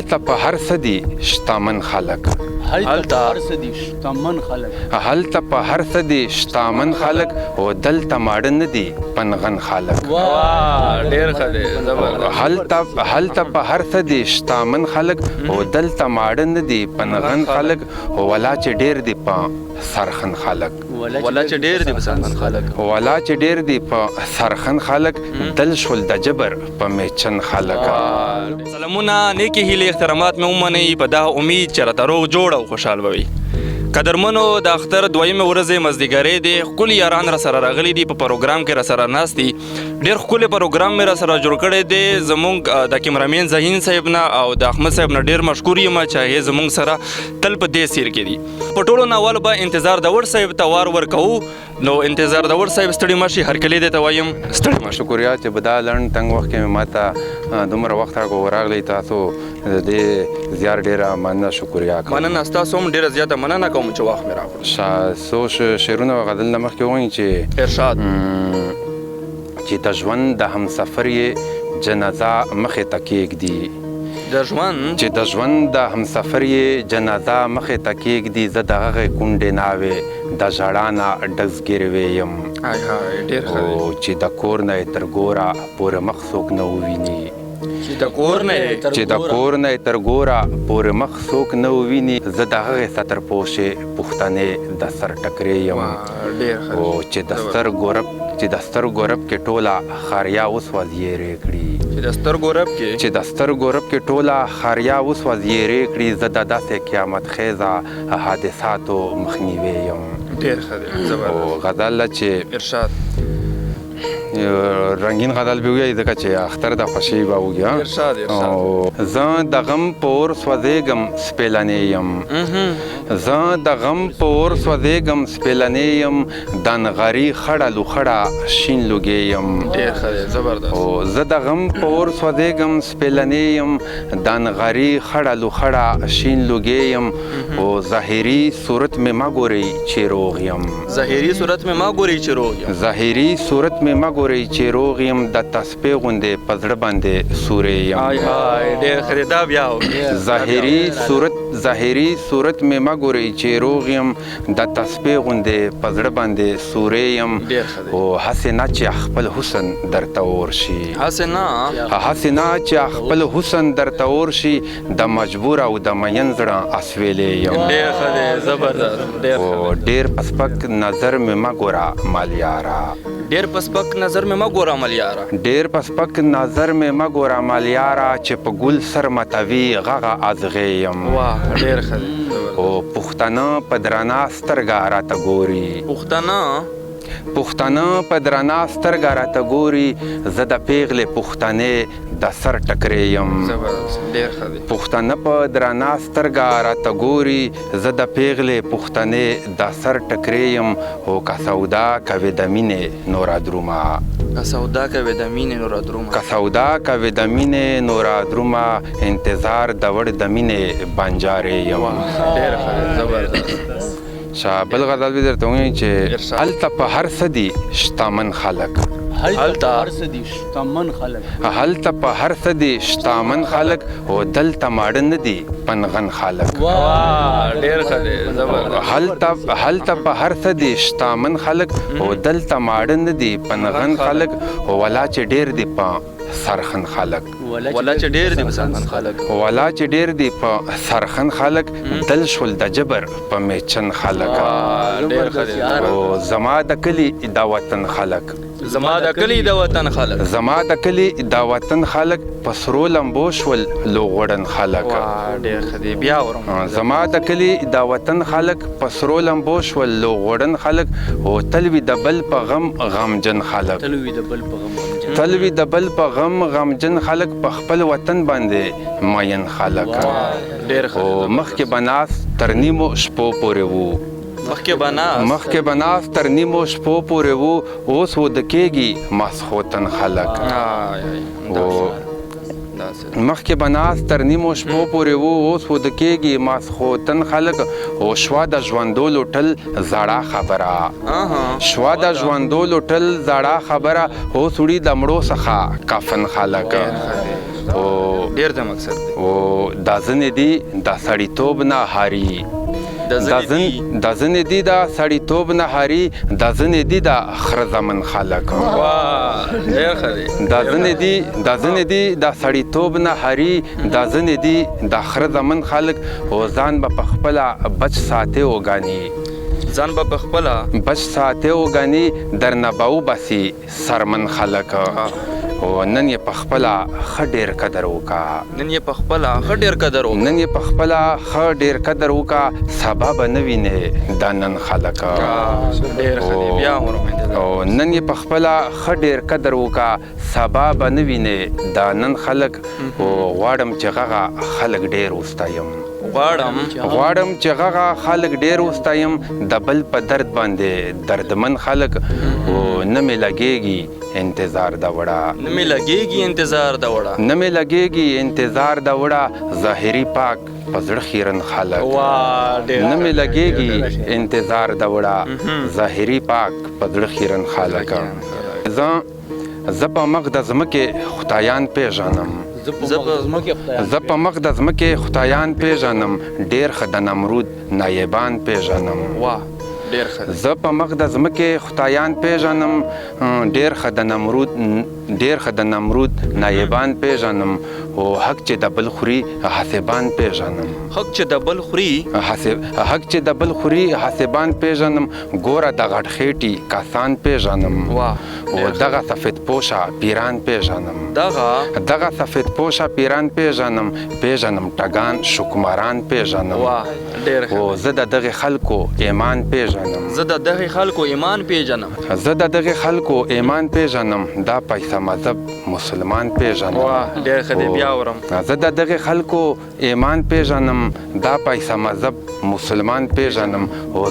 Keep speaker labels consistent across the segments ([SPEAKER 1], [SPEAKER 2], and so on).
[SPEAKER 1] هلته په هر څه دي شتمن خلک
[SPEAKER 2] هلته هر څه دي شتمن خلک
[SPEAKER 1] هلته په هر څه دي شتمن خلک او دلته ماړه نه دي پنغن خلک
[SPEAKER 3] ډېر ښه دی
[SPEAKER 1] هلته په هر څه دي شتمن خلک او دلته ماړه نه دي پنغن خلک ولا چې ډېر دي په سرخن خلک
[SPEAKER 3] ولا چې ډېر دي په سرخن خلک
[SPEAKER 1] ولا چې ډېر دي په سرخن خلک دل شول د جبر په میچن خلک
[SPEAKER 3] سلامونه نیکې هیلې احترامات مې ومنئ په دا امید چې راته روغ جوړ او خوشحال به وي قدرمنو د اختر دویمه ورځې مازدیګرۍ دی ښکلي یاران راسره راغلي دي په پروګرام کې راسره ناست دي ډېر ښکلی پروګرام مې راسره جوړ کړی دی زموږ د کیمرامین ظهین صاحب نه او د احمد صاحب نه ډېر مشکور یم چې هغې زموږ سره تل په دې سیر کې دي په ټولو نه اول به انتظار داور صاحب ته وار ورکوو نو انتظار داور صاحب ستړي مه شي هرکلی دی ته وایم ستړي مه شي
[SPEAKER 1] شکریا چې په دا لنډ تنګ وخت کې مې ماته دومره وخت راغلی تاسو د دې زیار ډېره مننه شکریا کوم
[SPEAKER 3] مننه ستاسو هم ډېره زیاته مننه کوم چې وخت مې راکړو
[SPEAKER 1] څو شعرونه غزل نه مخکې ووایي چې
[SPEAKER 3] ارشاد
[SPEAKER 1] چې د ژوند د همسفر یې جنازه مخې ته کېږدي چې د ژوند د همسفر یې جنازه مخې ته کېږدي زه د هغې کونډې ناوې د ژړا نه ډزګیروی یم چې د کور نه یې تر ګوره پورې مخ څوک نه وویني
[SPEAKER 3] چې د کور نه
[SPEAKER 1] یې تر ګوره پورې مخ څوک نه وویني زه د هغې سترپوشې پښتنې د سر ټکرې یم چې د سترګو رب کې ټوله خاریا وسوځېرې کړي
[SPEAKER 3] چې د سترګو رب کې ټوله خاریا وسوځېرې کړي زه د داسې قیامت خیزه حادثاتو مخنیوی یم ډېر ښه دی زبردست
[SPEAKER 1] غزل چې
[SPEAKER 3] ارشاد
[SPEAKER 1] رنگین غزل به وایي ځکه چې اختر د خوښۍ به وږي زه د غم په اور سوځېږم سپېلنې یم زه د غم په اور سوځېږم سپېلنې یم د نغري خړه لوخړه شین لوګې یم
[SPEAKER 3] ډېر ښه دی زبردست
[SPEAKER 1] زه د غم په اور سوځېږم سپېلنې یم د نغري خړه لوخړه شین لوګې یم او ظاهري صورت مې مه ګورئ چې روغ یم
[SPEAKER 3] ظاهري صورت مې مه ګورئ چې
[SPEAKER 1] روغ یم د تسبې غوندې په زړه باندې سورې یم
[SPEAKER 3] ډېر ښه دی دا بیا
[SPEAKER 1] ظاهري صورت مې مه ګورئ چې روغ یم د تسبې غوندې په زړه باندې سورې یم او هسې نه چې خپل حسن درته ورشي د مجبور او د مین زړه اسویلې یم ډېر په سپک نظر مې مه ګوره مالیاره
[SPEAKER 3] ډېر په سپک نظر مې
[SPEAKER 1] مه ګوره مالیاره چې په ګل سر متوي غغه ازغې یم
[SPEAKER 3] ډېر ښه دی
[SPEAKER 1] او پښتانه په درنه سترګه راته ګوري پښتانه په درنه سترګه راته ګوري زه د پیغلې پښتنې د سر ټکرې یم پښتانه په درنه سترګه راته ګوري زه د پیغلې پښتنې د سر ټکرې یم او که سودا کوې د مینې نوره درومه انتظار د وړ د مینې بنجارې یم بل غزل به درته ووایم چې هلته په هر څه دي شتمن خلک
[SPEAKER 2] هلته هر څه دي شتمن خلک
[SPEAKER 1] او دلته ماړه نه دي پنغن خلک
[SPEAKER 3] ډېر ښه دی
[SPEAKER 1] هلته په هر څه دي شتمن خلک او دلته ماړه نه دي پنغن خلک ولا چې ډېر دي په سرخن خلک دل شول د جبر په میچن خلک او زما د کلي د وطن خلک په سرو لمبو شول لوغړن خلک زما د کلي د وطن خلک په سرو لمبو شول لوغړن خلک او تلوي د بل په غم غمجن خلک غمجن خلک په خپل وطن باندې مین خلک او مخکې به ناست تر نیمو شپو پورې وو اوس وده کېږي ماسخوتن خلک مخکې به ناست تر نیمو شپو پورې وو اوس وده کېږي ماسخوتن خلک او شوا د ژوندو لوټل زړه خبره اوس وړي د مړو څخه کفن خلک او
[SPEAKER 3] ډیر د مقصد دی
[SPEAKER 1] او دا ځنې دي دا سړیتوب نه هاري دا ځنې دي دا سړیتوب نه هاري دا ځنې دي دا خره زمن خلک
[SPEAKER 3] واه ډیر ښه دی
[SPEAKER 1] دا ځنې دي دا سړیتوب نه هاري دا ځنې دي دا خره زمن خلک او ځان به په خپله بچ ساتې وګاني
[SPEAKER 3] ځان به په خپله
[SPEAKER 1] بچ ساتې وګاني درنه به وباسي سرمن خلک او نن یې په خپله ښه ډېر قدر وکړه
[SPEAKER 3] نن یې په خپله ښه ډېر قدر وکړه سبا به نه وینې دا نن خلک ډېر ښه دی بیا هم
[SPEAKER 1] او نن یې په خپله ښه ډېر قدر وکړه سبا به نه وینې دا نن خلک او غواړم چې هغه خلک ډېر وستایم غواړم چې هغه خلک ډېر وستایم د بل په درد باندې دردمن خلک او نه مې لګېږي انتظار د وړه
[SPEAKER 3] نه مې لګېږي
[SPEAKER 1] انتظار د وړه ظاهري پاک په زړه خیرن خلک نه مې لګېږي انتظار د وړه ظاهري پاک په زړه خیرن خلک زه په مخ د ځمکې خدایان پیژنم زه په مخ د ځمکې خدایان پیژنم ډېر ښه د نمرود نایبان پیژنم زه په مخ د ځمکې خدایان پیژنم ډېر ښه د نمرود نایبان پیژنم او حق چې د بل خوري حاسبان پیژنم
[SPEAKER 3] حق چې د بل خوري حاسبان پیژنم ګوره د غټ خېټي کسان پیژنم او دغه سفید پوشه پیران پیژنم پیژنم ټګان شکمران پیژنم او زه د دغه خلکو ایمان پیژنم دا پیسه مذهب مسلمان پیژنم زه د دغه خلکو ایمان پیژنم دا پیسه مذهب مسلمان پیژنم او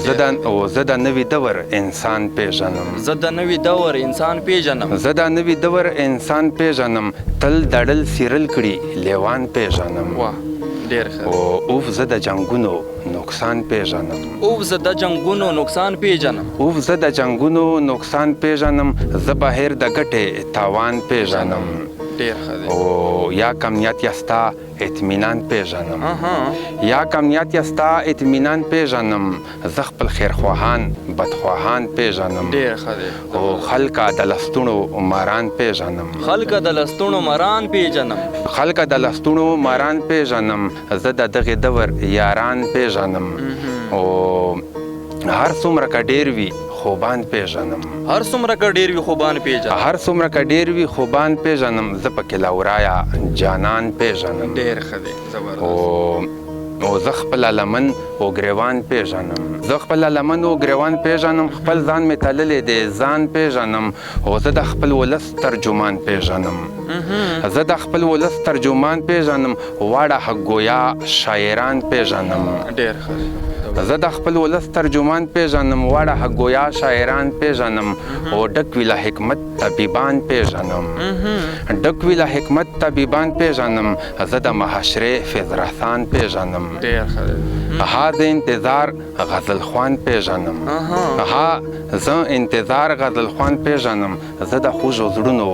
[SPEAKER 3] زه د نوي دور انسان پیژنم تل دړل سیرل کړي لیوان پیژنم او اوف زه د جنګونو نقصان پیژنم زه بهر د ګټې تاوان پیژنم او یا کمیت یستا اطمینان پیژنم زه خپل خیرخواهان بدخواهان پیژنم او خلکه د لستوڼو ماران پیژنم زه د دغه دور یاران پیژنم او هر څومره که ډېر وي خوبان پیژنم زه پکې لورایه جانان پیژنم او زه خپل لمن او ګریوان پیژنم خپل ځان مې تللی دی ځان پیژنم او زه د خپل ولس ترجمان پیژنم واړه حق ګویا شاعران پیژنم او ډک وی له حکمت طبیبان پیژنم زه د محشرې فضرحسان پیژنم ها د انتظار غزل خوان پیژنم زه د خوږو زړونو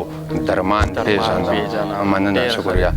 [SPEAKER 3] درمان پیژنم مننه شکریه